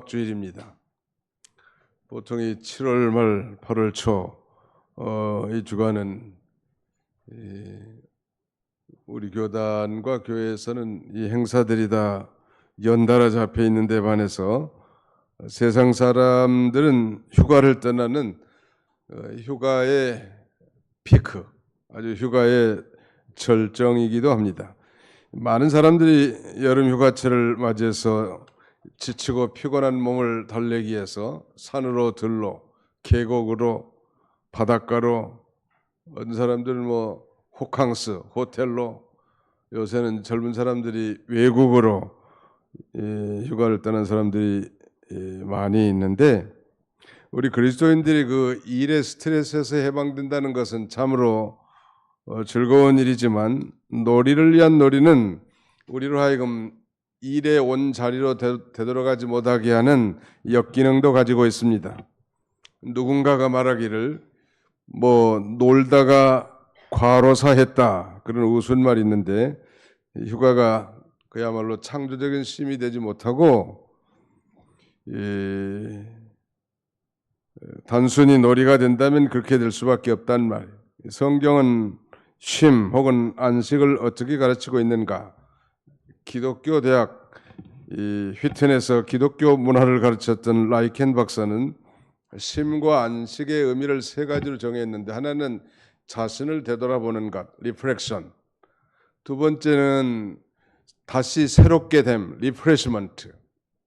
주일입니다. 보통 이 7월 말 8월 초 이 주간은 우리 교단과 교회에서는 이 행사들이 다 연달아 잡혀 있는 데 반해서 세상 사람들은 휴가를 떠나는 휴가의 피크, 아주 휴가의 절정이기도 합니다. 많은 사람들이 여름 휴가철을 맞이해서 지치고 피곤한 몸을 달래기 위해서 산으로 들로, 계곡으로, 바닷가로, 어떤 사람들은 호캉스, 호텔로, 요새는 젊은 사람들이 외국으로 휴가를 떠난 사람들이 많이 있는데, 우리 그리스도인들이 그 일의 스트레스에서 해방된다는 것은 참으로 즐거운 일이지만, 놀이를 위한 놀이는 우리로 하여금 일에 온 자리로 되돌아가지 못하게 하는 역기능도 가지고 있습니다. 누군가가 말하기를 놀다가 과로사했다, 그런 우스운 말이 있는데, 휴가가 그야말로 창조적인 쉼이 되지 못하고 단순히 놀이가 된다면 그렇게 될 수밖에 없단 말이에요. 성경은 쉼 혹은 안식을 어떻게 가르치고 있는가? 기독교 대학 휘튼에서 기독교 문화를 가르쳤던 라이켄 박사는 쉼과 안식의 의미를 세 가지로 정했는데, 하나는 자신을 되돌아보는 것, 리프렉션. 두 번째는 다시 새롭게 됨, 리프레시먼트.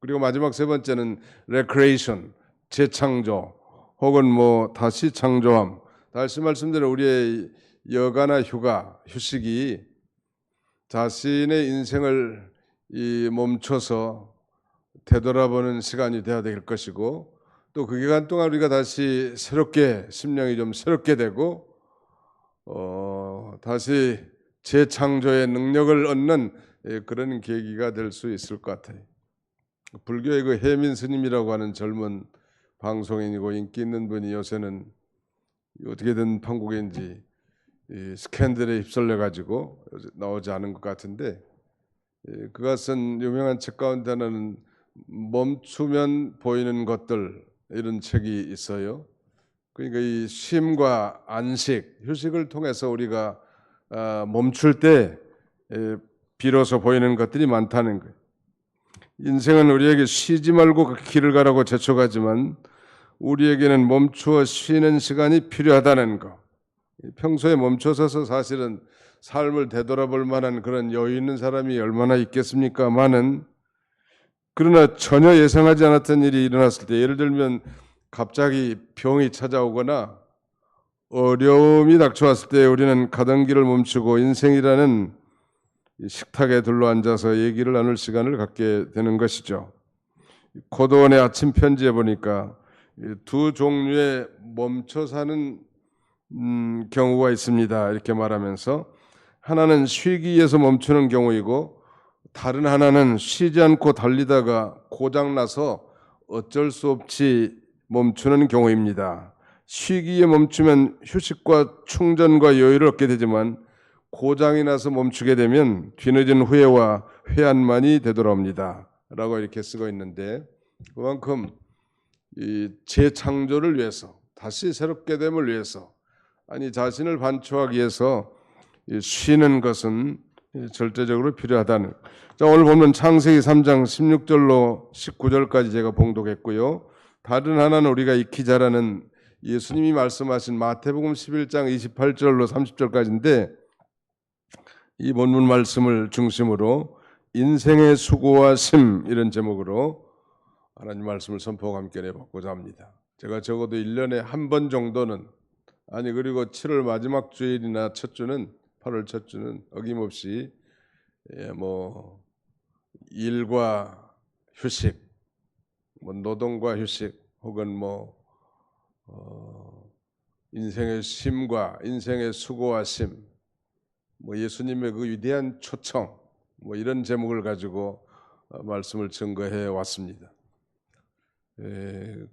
그리고 마지막 세 번째는 레크레이션, 재창조 혹은 다시 창조함. 다시 말씀드려 우리의 여가나 휴가, 휴식이 자신의 인생을 멈춰서 되돌아보는 시간이 되어야 될 것이고, 또 그 기간 동안 우리가 다시 새롭게 심령이 좀 새롭게 되고 다시 재창조의 능력을 얻는 그런 계기가 될 수 있을 것 같아요. 불교의 그 해민 스님이라고 하는 젊은 방송인이고 인기 있는 분이 요새는 어떻게 된 판국인지 스캔들에 휩쓸려 가지고 나오지 않은 것 같은데, 그가 쓴 유명한 책 가운데 하나는 멈추면 보이는 것들, 이런 책이 있어요. 그러니까 이 쉼과 안식, 휴식을 통해서 우리가 멈출 때 비로소 보이는 것들이 많다는 거예요. 인생은 우리에게 쉬지 말고 그 길을 가라고 재촉하지만 우리에게는 멈추어 쉬는 시간이 필요하다는 거. 평소에 멈춰서서 사실은 삶을 되돌아볼 만한 그런 여유 있는 사람이 얼마나 있겠습니까마는, 그러나 전혀 예상하지 않았던 일이 일어났을 때, 예를 들면 갑자기 병이 찾아오거나 어려움이 닥쳐왔을 때 우리는 가던 길을 멈추고 인생이라는 식탁에 둘러앉아서 얘기를 나눌 시간을 갖게 되는 것이죠. 고도원의 아침 편지에 보니까 두 종류의 멈춰 사는 경우가 있습니다, 이렇게 말하면서, 하나는 쉬기 위해서 멈추는 경우이고 다른 하나는 쉬지 않고 달리다가 고장나서 어쩔 수 없이 멈추는 경우입니다. 쉬기에 멈추면 휴식과 충전과 여유를 얻게 되지만 고장이 나서 멈추게 되면 뒤늦은 후회와 회한만이 되돌아옵니다, 라고 이렇게 쓰고 있는데, 그만큼 이 재창조를 위해서, 다시 새롭게 됨을 위해서, 자신을 반추하기 위해서 쉬는 것은 절대적으로 필요하다는. 자, 오늘 보면 창세기 3장 16절로 19절까지 제가 봉독했고요. 다른 하나는 우리가 익히 잘 아는 예수님이 말씀하신 마태복음 11장 28절로 30절까지인데, 이 본문 말씀을 중심으로 인생의 수고와 쉼, 이런 제목으로 하나님 말씀을 선포하고 함께 해보고자 합니다. 제가 적어도 1년에 한 번 정도는, 그리고 7월 마지막 주일이나 첫 주는, 8월 첫 주는 어김없이 일과 휴식, 노동과 휴식, 혹은 인생의 쉼과 인생의 수고와 쉼, 예수님의 그 위대한 초청, 이런 제목을 가지고 말씀을 증거해 왔습니다.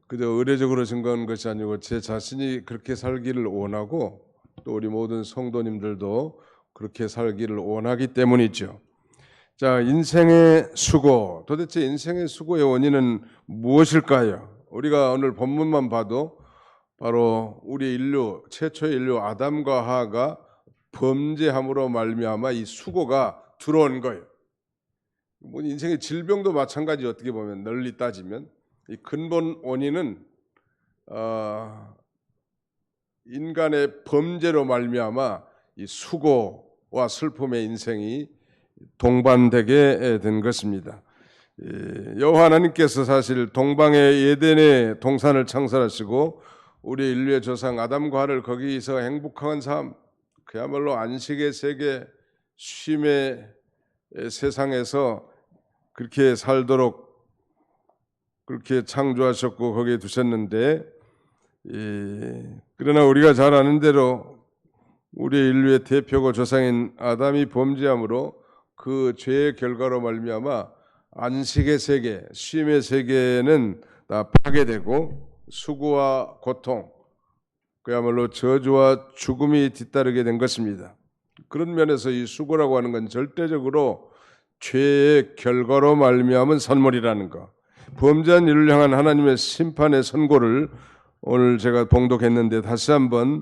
그저 의례적으로 증거한 것이 아니고 제 자신이 그렇게 살기를 원하고, 또 우리 모든 성도님들도 그렇게 살기를 원하기 때문이죠. 자, 인생의 수고. 도대체 인생의 수고의 원인은 무엇일까요? 우리가 오늘 본문만 봐도 바로 우리 인류 최초의 인류 아담과 하와가 범죄함으로 말미암아 이 수고가 들어온 거예요. 뭐 인생의 질병도 마찬가지. 어떻게 보면 널리 따지면 이 근본 원인은 인간의 범죄로 말미암아 이 수고와 슬픔의 인생이 동반되게 된 것입니다. 여호와 하나님께서 사실 동방의 에덴의 동산을 창설하시고 우리 인류의 조상 아담과 하와를 거기서 행복한 삶, 그야말로 안식의 세계, 쉼의 세상에서 그렇게 살도록 그렇게 창조하셨고 거기에 두셨는데, 그러나 우리가 잘 아는 대로 우리 인류의 대표고 조상인 아담이 범죄함으로 그 죄의 결과로 말미암아 안식의 세계, 쉼의 세계는 다 파괴되고 수고와 고통, 그야말로 저주와 죽음이 뒤따르게 된 것입니다. 그런 면에서 이 수고라고 하는 건 절대적으로 죄의 결과로 말미암은 선물이라는 것, 범죄한 이를 향한 하나님의 심판의 선고를 오늘 제가 봉독했는데 다시 한번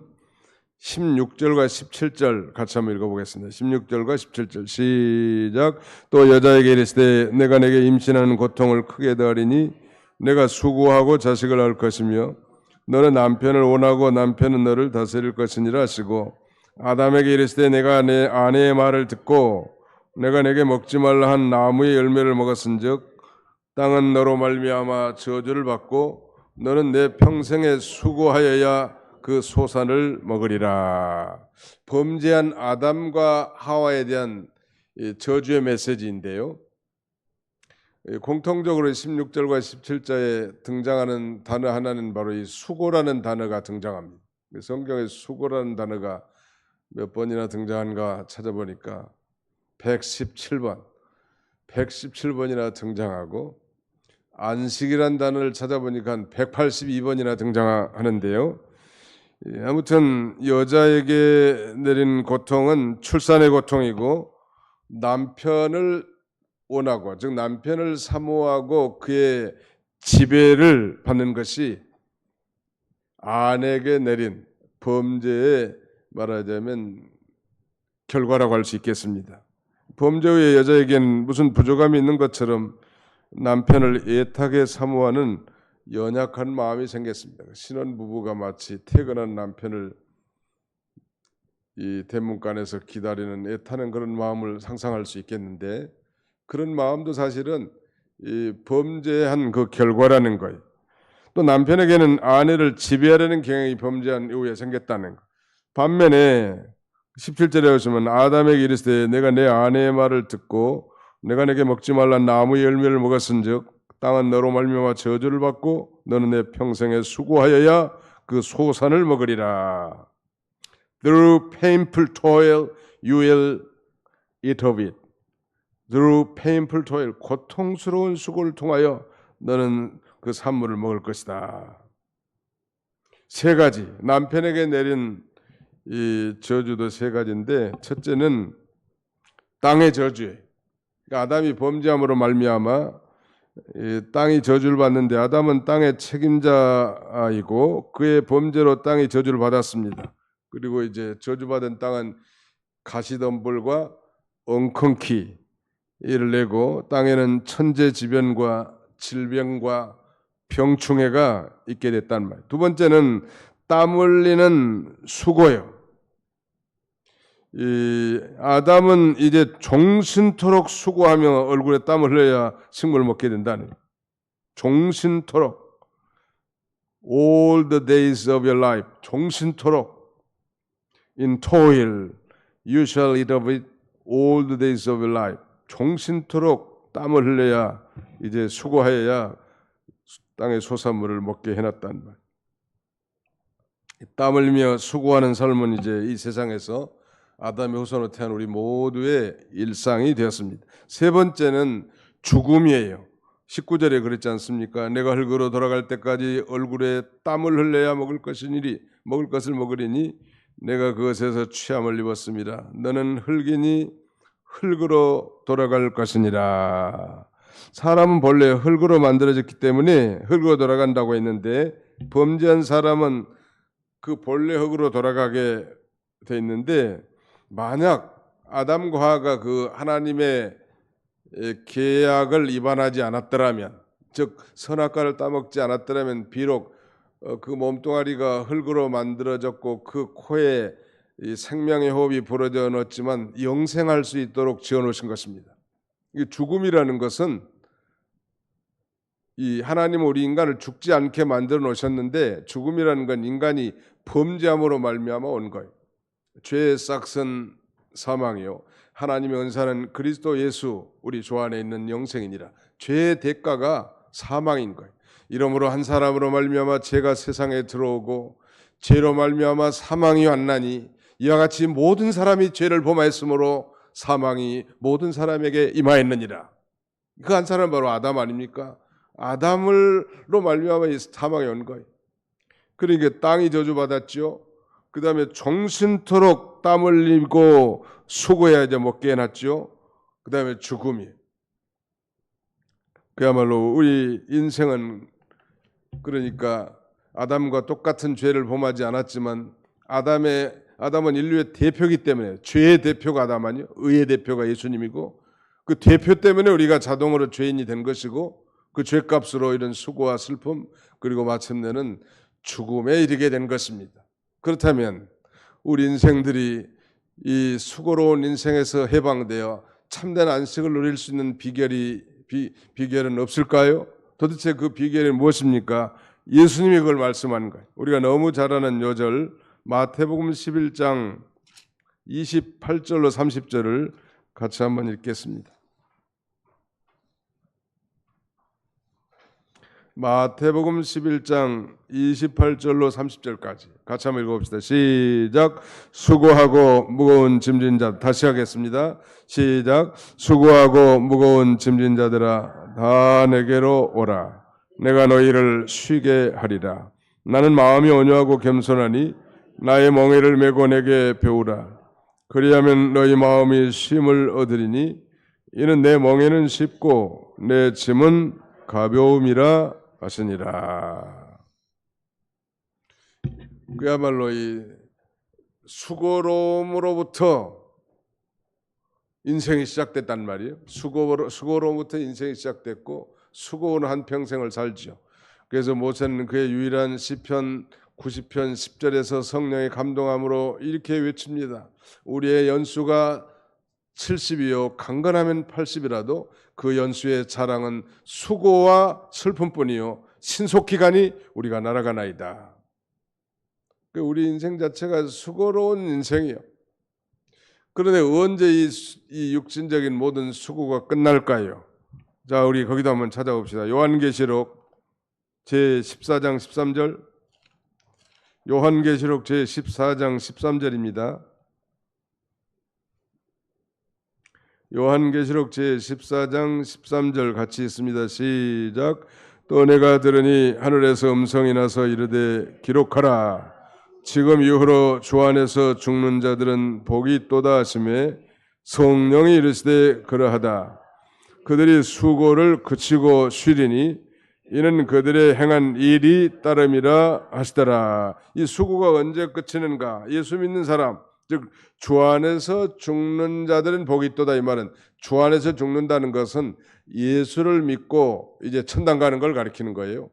16절과 17절 같이 한번 읽어보겠습니다. 16절과 17절 시작. 또 여자에게 이르시되 내가 내게 임신하는 고통을 크게 더하리니 내가 수고하고 자식을 낳을 것이며 너는 남편을 원하고 남편은 너를 다스릴 것이니라 하시고, 아담에게 이르시되 내가 내 아내의 말을 듣고 내가 내게 먹지 말라 한 나무의 열매를 먹었은즉 땅은 너로 말미암아 저주를 받고 너는 내 평생에 수고하여야 그 소산을 먹으리라. 범죄한 아담과 하와에 대한 저주의 메시지인데요, 공통적으로 16절과 17절에 등장하는 단어 하나는 바로 이 수고라는 단어가 등장합니다. 성경에 수고라는 단어가 몇 번이나 등장한가 찾아보니까 117번이나 등장하고, 안식이란 단어를 찾아보니까 한 182번이나 등장하는데요, 아무튼 여자에게 내린 고통은 출산의 고통이고 남편을 원하고, 즉 남편을 사모하고 그의 지배를 받는 것이 아내에게 내린 범죄의 말하자면 결과라고 할 수 있겠습니다. 범죄 후에 여자에게는 무슨 부족함이 있는 것처럼 남편을 애타게 사모하는 연약한 마음이 생겼습니다. 신혼부부가 마치 퇴근한 남편을 이 대문간에서 기다리는 애타는 그런 마음을 상상할 수 있겠는데, 그런 마음도 사실은 이 범죄한 그 결과라는 거예요. 또 남편에게는 아내를 지배하려는 경향이 범죄한 이후에 생겼다는 것. 반면에 17절에 보시면 아담에게 이르시되 내가 내 아내의 말을 듣고 내가 내게 먹지 말라 나무의 열매를 먹었은즉 땅은 너로 말미암아 저주를 받고 너는 내 평생에 수고하여야 그 소산을 먹으리라. Through painful toil you will eat of it. Through painful toil, 고통스러운 수고를 통하여 너는 그 산물을 먹을 것이다. 세 가지, 남편에게 내린 이 저주도 세 가지인데, 첫째는 땅의 저주예요. 그러니까 아담이 범죄함으로 말미암아 땅이 저주를 받는데, 아담은 땅의 책임자이고 그의 범죄로 땅이 저주를 받았습니다. 그리고 이제 저주받은 땅은 가시덤불과 엉겅퀴 이를 내고 땅에는 천재지변과 질병과 병충해가 있게 됐단 말이에요. 두 번째는 땀 흘리는 수고예요. 이 아담은 이제 종신토록 수고하며 얼굴에 땀을 흘려야 식물을 먹게 된다는, 종신토록, all the days of your life, 종신토록, in toil you shall eat of it all the days of your life. 종신토록 땀을 흘려야, 이제 수고하여야 땅의 소산물을 먹게 해놨단 말. 땀 흘리며 수고하는 삶은 이제 이 세상에서 아담의 후손으로 태어난 우리 모두의 일상이 되었습니다. 세 번째는 죽음이에요. 19절에 그랬지 않습니까? 내가 흙으로 돌아갈 때까지 얼굴에 땀을 흘려야 먹을 것을 먹으리니 내가 그것에서 취함을 입었습니다. 너는 흙이니 흙으로 돌아갈 것이니라. 사람은 본래 흙으로 만들어졌기 때문에 흙으로 돌아간다고 했는데 범죄한 사람은 그 본래 흙으로 돌아가게 돼 있는데 만약 아담과 하와가 그 하나님의 계약을 위반하지 않았더라면 즉 선악과를 따먹지 않았더라면 비록 그 몸뚱아리가 흙으로 만들어졌고 그 코에 이 생명의 호흡이 불어져 넣었지만 영생할 수 있도록 지어놓으신 것입니다. 이 죽음이라는 것은 이 하나님은 우리 인간을 죽지 않게 만들어 놓으셨는데 죽음이라는 건 인간이 범죄함으로 말미암아 온 거예요. 죄의 싹은 사망이요 하나님의 은사는 그리스도 예수 우리 주 안에 있는 영생이니라. 죄의 대가가 사망인 거예요. 이러므로 한 사람으로 말미암아 죄가 세상에 들어오고 죄로 말미암아 사망이 왔나니 이와 같이 모든 사람이 죄를 범하였으므로 사망이 모든 사람에게 임하였느니라. 그 한 사람 바로 아담 아닙니까? 아담으로 말미암아 이 사망이 온 거예요. 그러니까 땅이 저주받았죠. 그 다음에 종신토록 땀 흘리고 수고해야 이제 먹게 해놨죠. 그 다음에 죽음이. 그야말로 우리 인생은 그러니까 아담과 똑같은 죄를 범하지 않았지만 아담은 인류의 대표이기 때문에 죄의 대표가 아담 아니요? 의의 대표가 예수님이고 그 대표 때문에 우리가 자동으로 죄인이 된 것이고 그 죄값으로 이런 수고와 슬픔 그리고 마침내는 죽음에 이르게 된 것입니다. 그렇다면 우리 인생들이 이 수고로운 인생에서 해방되어 참된 안식을 누릴 수 있는 비결은 없을까요? 도대체 그 비결이 무엇입니까? 예수님이 그걸 말씀하는 거예요. 우리가 너무 잘 아는 요절 마태복음 11장 28절로 30절을 같이 한번 읽겠습니다. 마태복음 11장 28절로 30절까지 같이 한번 읽어봅시다. 시작. 수고하고 무거운 짐진 자 다시 하겠습니다. 시작. 수고하고 무거운 짐진 자들아 다 내게로 오라. 내가 너희를 쉬게 하리라. 나는 마음이 온유하고 겸손하니 나의 멍에를 메고 내게 배우라. 그리하면 너희 마음이 쉼을 얻으리니 이는 내 멍에는 쉽고 내 짐은 가벼움이라 하시니라. 그야말로 이 수고로움으로부터 인생이 시작됐단 말이에요. 수고로부터 인생이 시작됐고 수고는 한 평생을 살죠. 그래서 모세는 그의 유일한 시편 90편 10절에서 성령의 감동함으로 이렇게 외칩니다. 우리의 연수가 70이요 강건하면 80이라도 그 연수의 자랑은 수고와 슬픔뿐이요 신속히 가니 우리가 날아가나이다. 우리 인생 자체가 수고로운 인생이요. 그런데 언제 이 육신적인 모든 수고가 끝날까요? 자, 우리 거기도 한번 찾아봅시다. 요한계시록 제14장 13절. 요한계시록 제14장 13절입니다. 요한계시록 제14장 13절 같이 있습니다. 시작. 또 내가 들으니 하늘에서 음성이 나서 이르되 기록하라. 지금 이후로 주 안에서 죽는 자들은 복이 있도다 하시매 성령이 이르시되 그러하다. 그들이 수고를 그치고 쉬리니 이는 그들의 행한 일이 따름이라 하시더라. 이 수고가 언제 그치는가? 예수 믿는 사람, 즉 주 안에서 죽는 자들은 복이 있도다. 이 말은 주 안에서 죽는다는 것은 예수를 믿고 이제 천당 가는 걸 가리키는 거예요.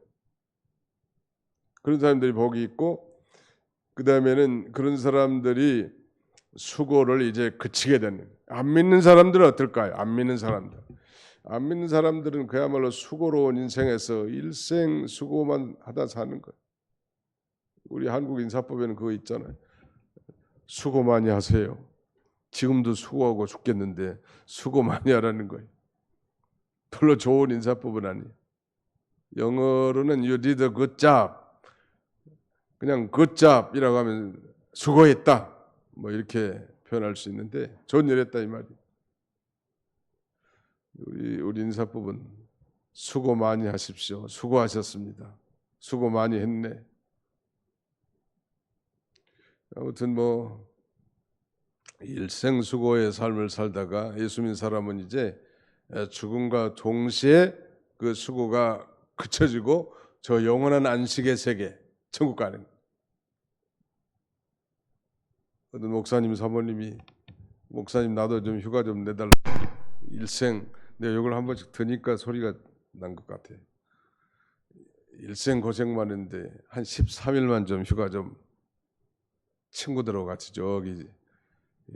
그런 사람들이 복이 있고 그 다음에는 그런 사람들이 수고를 이제 그치게 되는. 안 믿는 사람들은 어떨까요? 안 믿는 사람들은 그야말로 수고로운 인생에서 일생 수고만 하다 사는 거예요. 우리 한국 인사법에는 그거 있잖아요. 수고 많이 하세요. 지금도 수고하고 죽겠는데 수고 많이 하라는 거예요. 별로 좋은 인사법은 아니에요. 영어로는 you did a good job. 그냥 good job이라고 하면 수고했다. 뭐 이렇게 표현할 수 있는데 좋은 일 했다 이 말이에요. 우리 인사법은 수고 많이 하십시오. 수고하셨습니다. 수고 많이 했네. 아무튼 뭐 일생수고의 삶을 살다가 예수 믿는 사람은 이제 죽음과 동시에 그 수고가 그쳐지고 저 영원한 안식의 세계, 천국 가는 거예요. 어떤 목사님 사모님이 목사님 나도 좀 휴가 좀 내달라. 일생 내가 이걸 한 번씩 드니까 소리가 난 것 같아요. 일생 고생 많은데 한 13일만 좀 휴가 좀 친구들하고 같이 저기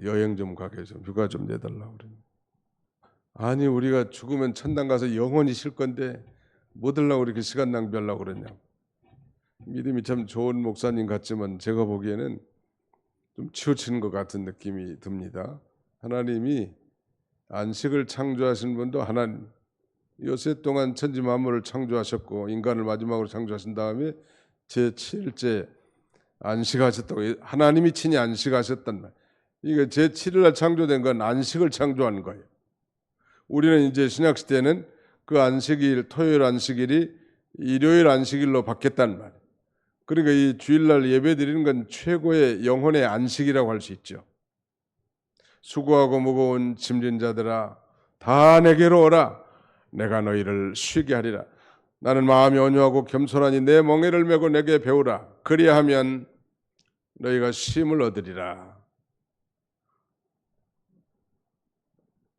여행 좀 가게 좀 휴가 좀 내달라고 그래요. 아니 우리가 죽으면 천당 가서 영원히 쉴 건데 뭐 들라고 이렇게 시간 낭비하려고 그러냐. 믿음이 참 좋은 목사님 같지만 제가 보기에는 좀 치우치는 것 같은 느낌이 듭니다. 하나님이 안식을 창조하신 분도 하나님, 요새 동안 천지 만물을 창조하셨고 인간을 마지막으로 창조하신 다음에 제7일째 안식하셨다고, 하나님이 친히 안식하셨단 말. 이게 제7일날 창조된 건 안식을 창조하는 거예요. 우리는 이제 신약 시대는 그 안식일, 토요일 안식일이 일요일 안식일로 바뀌었단 말이에요. 그러니까 이 주일날 예배 드리는 건 최고의 영혼의 안식이라고 할 수 있죠. 수고하고 무거운 짐진 자들아 다 내게로 오라. 내가 너희를 쉬게 하리라. 나는 마음이 온유하고 겸손하니 내 멍에를 메고 내게 배우라. 그리하면 너희가 쉼을 얻으리라.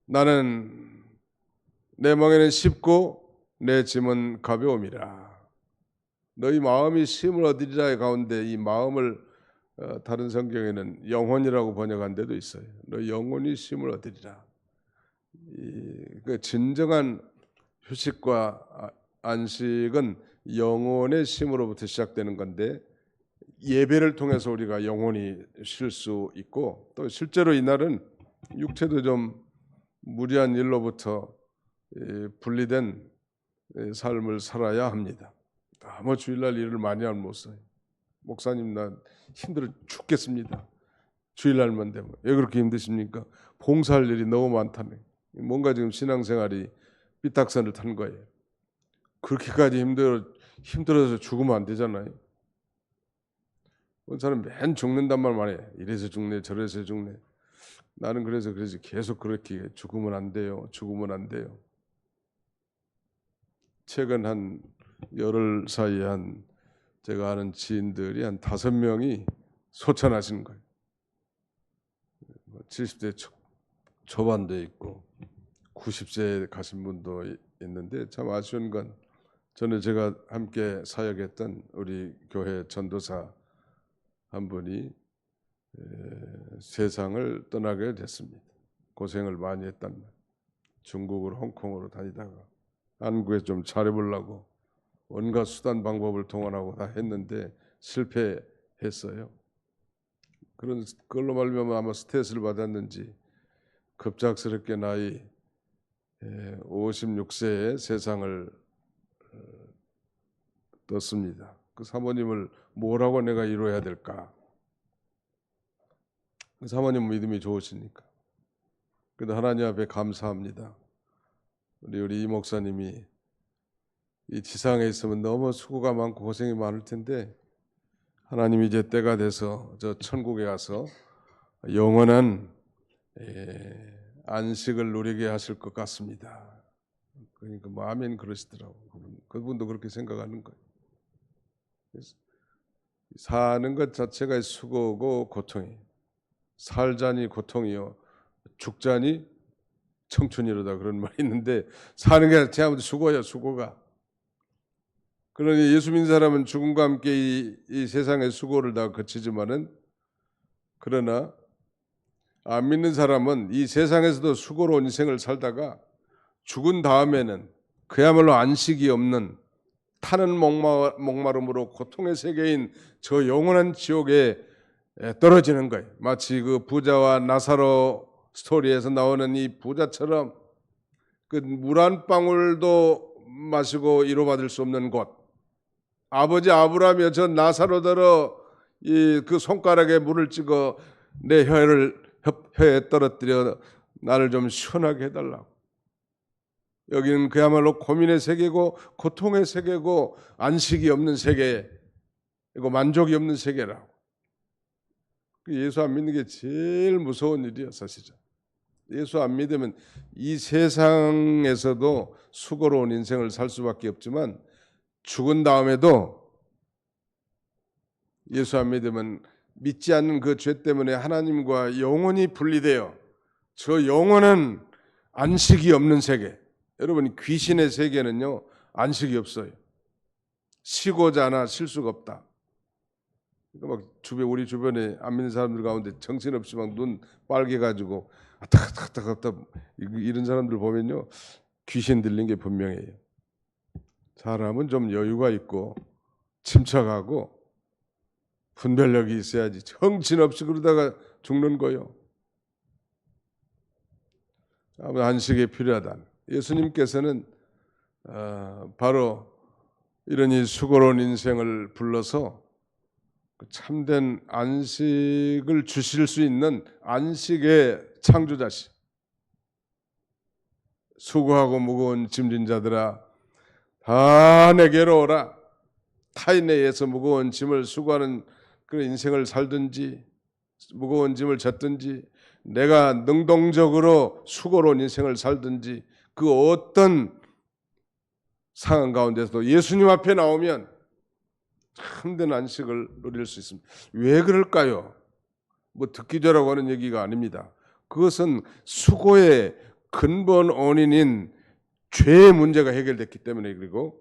나는 내 멍에는 쉽고 내 짐은 가벼움이라. 너희 마음이 쉼을 얻으리라의 가운데 이 마음을 다른 성경에는 영혼이라고 번역한 데도 있어요. 너희 영혼이 쉼을 얻으리라. 그 진정한 휴식과 안식은 영혼의 쉼으로부터 시작되는 건데 예배를 통해서 우리가 영혼이 쉴 수 있고 또 실제로 이날은 육체도 좀 무리한 일로부터 분리된 삶을 살아야 합니다. 너무 주일날 일을 많이 하면 못 써요. 목사님 나 힘들어 죽겠습니다. 주일날만 되면. 왜 그렇게 힘드십니까? 봉사할 일이 너무 많다네. 뭔가 지금 신앙생활이 삐딱선을 탄 거예요. 그렇게까지 힘들어서 죽으면 안 되잖아요. 어떤 사람 맨 죽는단 말만 해. 이래서 죽네 저래서 죽네. 나는 그래서 계속 그렇게 죽으면 안 돼요. 죽으면 안 돼요. 최근 한 열흘 사이에 제가 아는 지인들이 한 5명이 소천하시는 거예요. 70대 초반도 있고 90세에 가신 분도 있는데 참 아쉬운 건 저는 제가 함께 사역했던 우리 교회 전도사 한 분이 세상을 떠나게 됐습니다. 고생을 많이 했단 말이에요. 중국으로 홍콩으로 다니다가 한국에 좀 잘해보려고 온갖 수단 방법을 동원하고 다 했는데 실패했어요. 그걸로 말미암아 아마 스트레스를 받았는지 급작스럽게 나이 56세에 세상을 떴습니다. 그 사모님을 뭐라고 내가 이루어야 될까? 그 사모님 믿음이 좋으시니까. 그래도 하나님 앞에 감사합니다. 우리 이 목사님이 이 지상에 있으면 너무 수고가 많고 고생이 많을 텐데 하나님이 이제 때가 돼서 저 천국에 가서 영원한 안식을 누리게 하실 것 같습니다. 그러니까 뭐 아멘 그러시더라고. 그분도 그렇게 생각하는 거예요. 사는 것 자체가 수고고 고통이. 살자니 고통이요 죽자니 청춘이로다 그런 말이 있는데 사는 게 자체가 수고야 수고가. 그러니 예수 믿는 사람은 죽음과 함께 이 세상의 수고를 다 거치지만은 그러나 안 믿는 사람은 이 세상에서도 수고로운 인생을 살다가 죽은 다음에는 그야말로 안식이 없는 타는 목마름으로 고통의 세계인 저 영원한 지옥에 떨어지는 거예요. 마치 그 부자와 나사로 스토리에서 나오는 이 부자처럼 그 물 한 방울도 마시고 위로받을 수 없는 곳. 아버지 아브라함이 저 나사로더러 그 손가락에 물을 찍어 내 혀에 떨어뜨려 나를 좀 시원하게 해달라고. 여기는 그야말로 고민의 세계고 고통의 세계고 안식이 없는 세계이고 만족이 없는 세계라고. 예수 안 믿는 게 제일 무서운 일이야 사실은. 예수 안 믿으면 이 세상에서도 수고로운 인생을 살 수밖에 없지만 죽은 다음에도 예수 안 믿으면 믿지 않는 그 죄 때문에 하나님과 영원히 분리돼요. 저 영원한 안식이 없는 세계. 여러분 귀신의 세계는요 안식이 없어요. 쉬고자 하나 쉴 수가 없다. 그러니까 막 우리 주변에 안 믿는 사람들 가운데 정신없이 막 눈 빨개가지고 아딱아딱 이런 사람들 보면요 귀신 들린 게 분명해요. 사람은 좀 여유가 있고 침착하고 분별력이 있어야지 정신없이 그러다가 죽는 거요. 안식이 필요하다. 예수님께서는 바로 이런 이 수고로운 인생을 불러서 참된 안식을 주실 수 있는 안식의 창조자시. 수고하고 무거운 짐진 자들아 다 내게로 오라. 타인에 의해서 무거운 짐을 수고하는 그런 인생을 살든지 무거운 짐을 졌든지 내가 능동적으로 수고로운 인생을 살든지 그 어떤 상황 가운데서도 예수님 앞에 나오면 참된 안식을 누릴 수 있습니다. 왜 그럴까요? 뭐 듣기 좋라고 하는 얘기가 아닙니다. 그것은 수고의 근본 원인인 죄의 문제가 해결됐기 때문에 그리고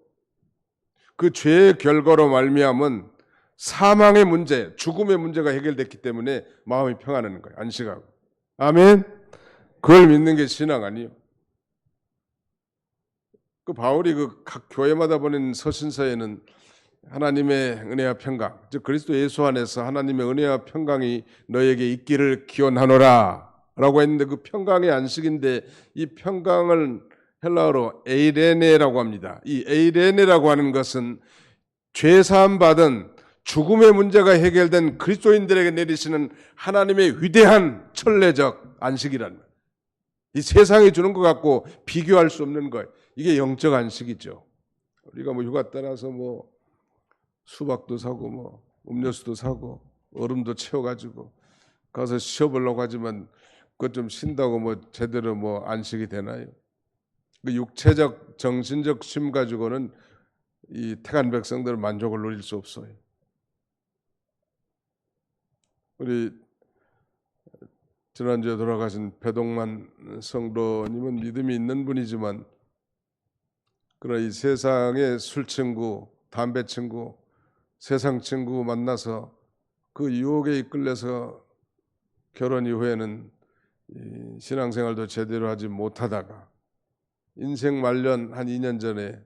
그 죄의 결과로 말미암은 사망의 문제, 죽음의 문제가 해결됐기 때문에 마음이 평안한 거예요. 안식하고. 아멘. 그걸 믿는 게 신앙 아니에요. 그 바울이 그 각 교회마다 보낸 서신서에는 하나님의 은혜와 평강, 즉 그리스도 예수 안에서 하나님의 은혜와 평강이 너에게 있기를 기원하노라 라고 했는데 그 평강의 안식인데 이 평강을 헬라어로 에이레네라고 합니다. 이 에이레네라고 하는 것은 죄사함 받은 죽음의 문제가 해결된 그리스도인들에게 내리시는 하나님의 위대한 천례적 안식이라는 거예요. 이 세상이 주는 것 갖고 비교할 수 없는 거예요. 이게 영적 안식이죠. 우리가 뭐 휴가 떠나서 뭐 수박도 사고 뭐 음료수도 사고 얼음도 채워가지고 가서 쉬어보려고 하지만 그것 좀 쉰다고 뭐 제대로 뭐 안식이 되나요? 그 육체적 정신적 쉼 가지고는 이 택한 백성들은 만족을 누릴 수 없어요. 우리 지난주에 돌아가신 배동만 성도님은 믿음이 있는 분이지만 그러나 이 세상의 술 친구, 담배 친구, 세상 친구 만나서 그 유혹에 이끌려서 결혼 이후에는 신앙생활도 제대로 하지 못하다가 인생 말년 한 2년 전에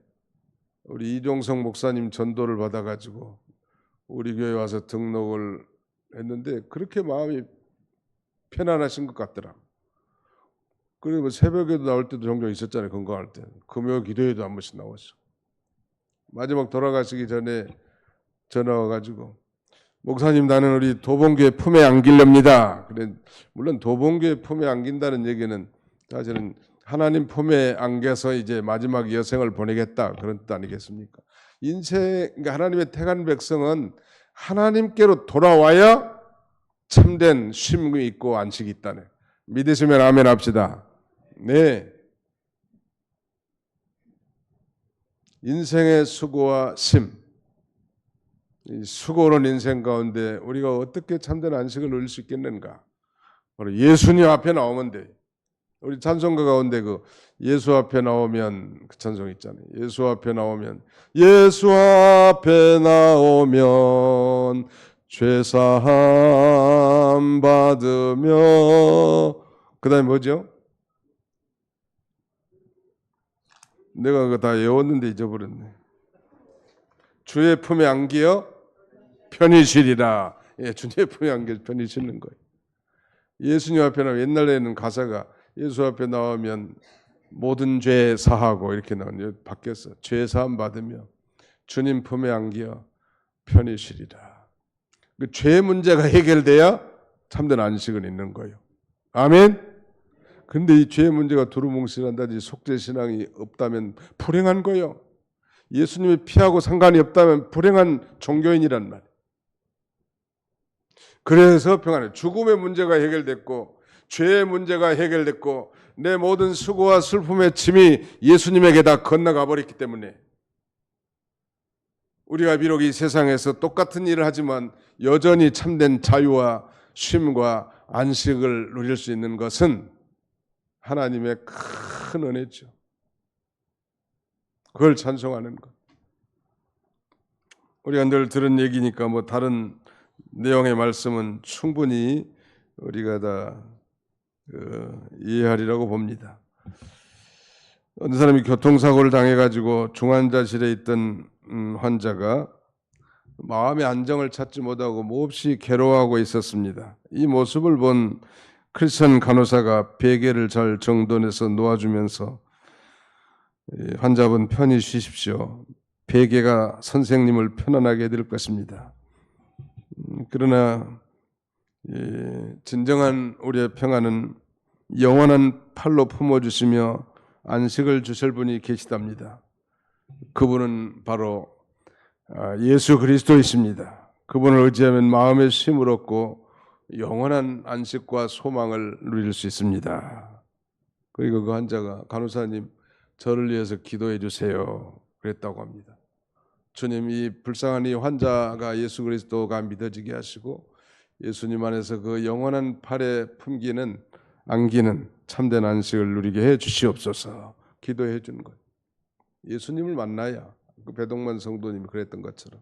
우리 이종성 목사님 전도를 받아가지고 우리 교회 와서 등록을 했는데 그렇게 마음이 편안하신 것 같더라. 그리고 새벽에도 나올 때도 종종 있었잖아요. 건강할 때. 금요 기도회도 한 번씩 나왔어. 마지막 돌아가시기 전에 전화 와가지고 목사님 나는 우리 도봉교회 품에 안기렵니다. 그래 물론 도봉교회 품에 안긴다는 얘기는 사실은 하나님 품에 안겨서 이제 마지막 여생을 보내겠다 그런 뜻 아니겠습니까? 인생 그러니까 하나님의 택한 백성은 하나님께로 돌아와야 참된 쉼이 있고 안식이 있다네. 믿으시면 아멘 합시다. 네. 인생의 수고와 쉼, 이 수고로운 인생 가운데 우리가 어떻게 참된 안식을 누릴 수 있겠는가? 바로 예수님 앞에 나오면 돼. 우리 찬송가 가운데 그 예수 앞에 나오면 그 찬송 있잖아요. 예수 앞에 나오면 예수 앞에 나오면 죄사함 받으며 그다음에 뭐죠? 내가 그거 다 외웠는데 잊어버렸네. 주의 품에 안기어 편히 쉬리라. 예, 주의 품에 안기어 편히 쉬는 거예요. 예수님 앞에 나오면 옛날에는 가사가 예수 앞에 나오면 모든 죄 사하고 이렇게 나오는데 바뀌었어. 죄 사함 받으며 주님 품에 안기어 편히 쉬리라. 그 죄 문제가 해결돼야 참된 안식은 있는 거예요. 아멘. 근데 이 죄 문제가 두루뭉실한다든지 속죄신앙이 없다면 불행한 거예요. 예수님이 피하고 상관이 없다면 불행한 종교인이란 말이에요. 그래서 평안해. 죽음의 문제가 해결됐고 죄의 문제가 해결됐고 내 모든 수고와 슬픔의 짐이 예수님에게 다 건너가 버렸기 때문에 우리가 비록 이 세상에서 똑같은 일을 하지만 여전히 참된 자유와 쉼과 안식을 누릴 수 있는 것은 하나님의 큰 은혜죠. 그걸 찬송하는 것. 우리가 늘 들은 얘기니까 뭐 다른 내용의 말씀은 충분히 우리가 다 이해하리라고 봅니다. 어느 사람이 교통사고를 당해가지고 중환자실에 있던 환자가 마음의 안정을 찾지 못하고 몹시 괴로워하고 있었습니다. 이 모습을 본 크리스천 간호사가 베개를 잘 정돈해서 놓아주면서 환자분 편히 쉬십시오. 베개가 선생님을 편안하게 해드릴 것입니다. 그러나 진정한 우리의 평안은 영원한 팔로 품어주시며 안식을 주실 분이 계시답니다. 그분은 바로 예수 그리스도이십니다. 그분을 의지하면 마음의 쉼을 얻고 영원한 안식과 소망을 누릴 수 있습니다. 그리고 그 환자가 간호사님 저를 위해서 기도해 주세요 그랬다고 합니다. 주님 이 불쌍한 이 환자가 예수 그리스도가 믿어지게 하시고 예수님 안에서 그 영원한 팔에 품기는 안기는 참된 안식을 누리게 해 주시옵소서 기도해 주는 거예요. 예수님을 만나야 그 배동만 성도님이 그랬던 것처럼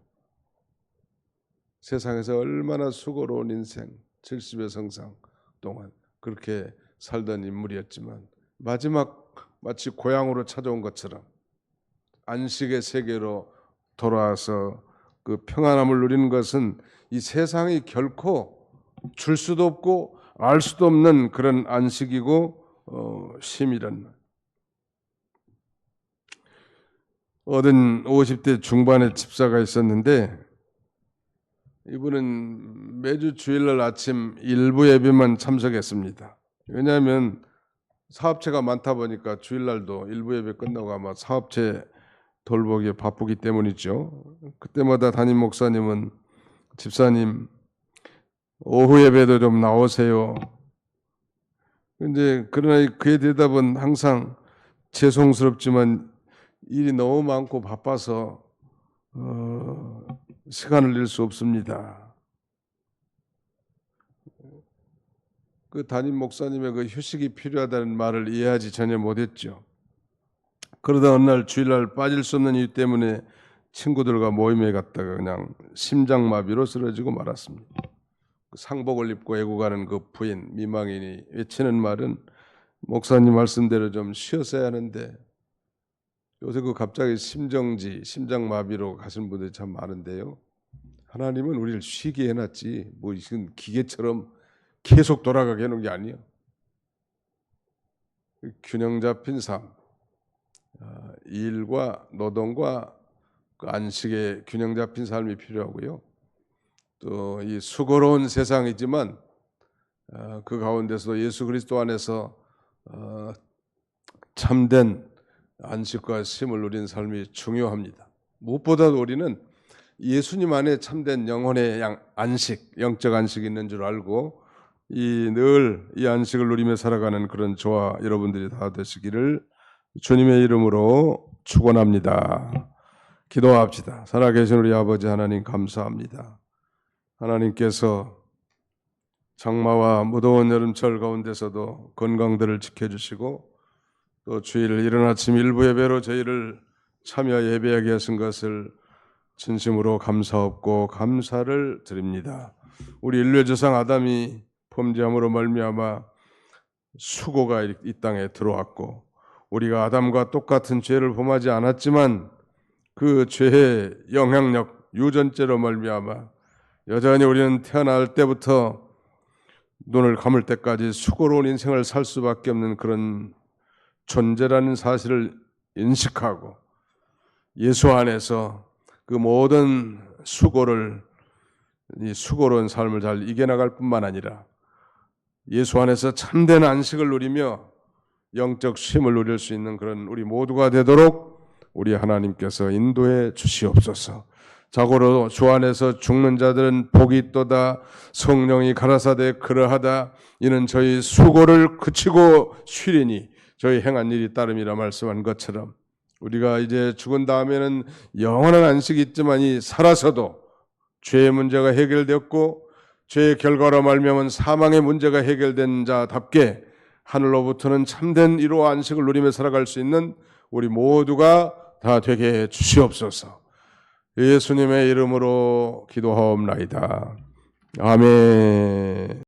세상에서 얼마나 수고로운 인생 70의 성상 동안 그렇게 살던 인물이었지만 마지막 마치 고향으로 찾아온 것처럼 안식의 세계로 돌아와서 그 평안함을 누리는 것은 이 세상이 결코 줄 수도 없고 알 수도 없는 그런 안식이고 쉼이란. 어떤 50대 중반의 집사가 있었는데 이분은 매주 주일날 아침 일부 예배만 참석했습니다. 왜냐하면 사업체가 많다 보니까 주일날도 일부 예배 끝나고 아마 사업체 돌보기에 바쁘기 때문이죠. 그때마다 담임 목사님은 집사님 오후 예배도 좀 나오세요. 근데 그러나 그의 대답은 항상 죄송스럽지만 일이 너무 많고 바빠서 시간을 낼 수 없습니다. 그 담임 목사님의 그 휴식이 필요하다는 말을 이해하지 전혀 못했죠. 그러다 어느 날 주일날 빠질 수 없는 이유 때문에 친구들과 모임에 갔다가 그냥 심장마비로 쓰러지고 말았습니다. 상복을 입고 애국하는 그 부인 미망인이 외치는 말은 목사님 말씀대로 좀 쉬었어야 하는데 요새 그 갑자기 심정지, 심장마비로 가신 분들이 참 많은데요. 하나님은 우리를 쉬게 해놨지 뭐 이건 기계처럼 계속 돌아가게 해놓은 게 아니에요. 균형 잡힌 삶, 일과 노동과 그 안식의 균형 잡힌 삶이 필요하고요. 또 이 수고로운 세상이지만 그 가운데서 예수 그리스도 안에서 참된 안식과 쉼을 누린 삶이 중요합니다. 무엇보다도 우리는 예수님 안에 참된 영혼의 안식, 영적 안식이 있는 줄 알고 늘 이 안식을 누리며 살아가는 그런 저와 여러분들이 다 되시기를 주님의 이름으로 축원합니다. 기도합시다. 살아계신 우리 아버지 하나님 감사합니다. 하나님께서 장마와 무더운 여름철 가운데서도 건강들을 지켜주시고 또 주일 이른 아침 일부 예배로 저희를 참여 예배하게 하신 것을 진심으로 감사하고 감사를 드립니다. 우리 인류의 조상 아담이 범죄함으로 말미암아 수고가 이 땅에 들어왔고 우리가 아담과 똑같은 죄를 범하지 않았지만 그 죄의 영향력 유전죄로 말미암아 여전히 우리는 태어날 때부터 눈을 감을 때까지 수고로운 인생을 살 수밖에 없는 그런 존재라는 사실을 인식하고 예수 안에서 그 모든 이 수고로운 삶을 잘 이겨나갈 뿐만 아니라 예수 안에서 참된 안식을 누리며 영적 쉼을 누릴 수 있는 그런 우리 모두가 되도록 우리 하나님께서 인도해 주시옵소서. 자고로 주 안에서 죽는 자들은 복이 있도다. 성령이 가라사대 그러하다. 이는 저희 수고를 그치고 쉬리니 저희 행한 일이 따름이라 말씀한 것처럼 우리가 이제 죽은 다음에는 영원한 안식이 있지만이 살아서도 죄의 문제가 해결되었고 죄의 결과로 말미암은 사망의 문제가 해결된 자답게 하늘로부터는 참된 이로 안식을 누리며 살아갈 수 있는 우리 모두가 다 되게 해 주시옵소서. 예수님의 이름으로 기도하옵나이다. 아멘.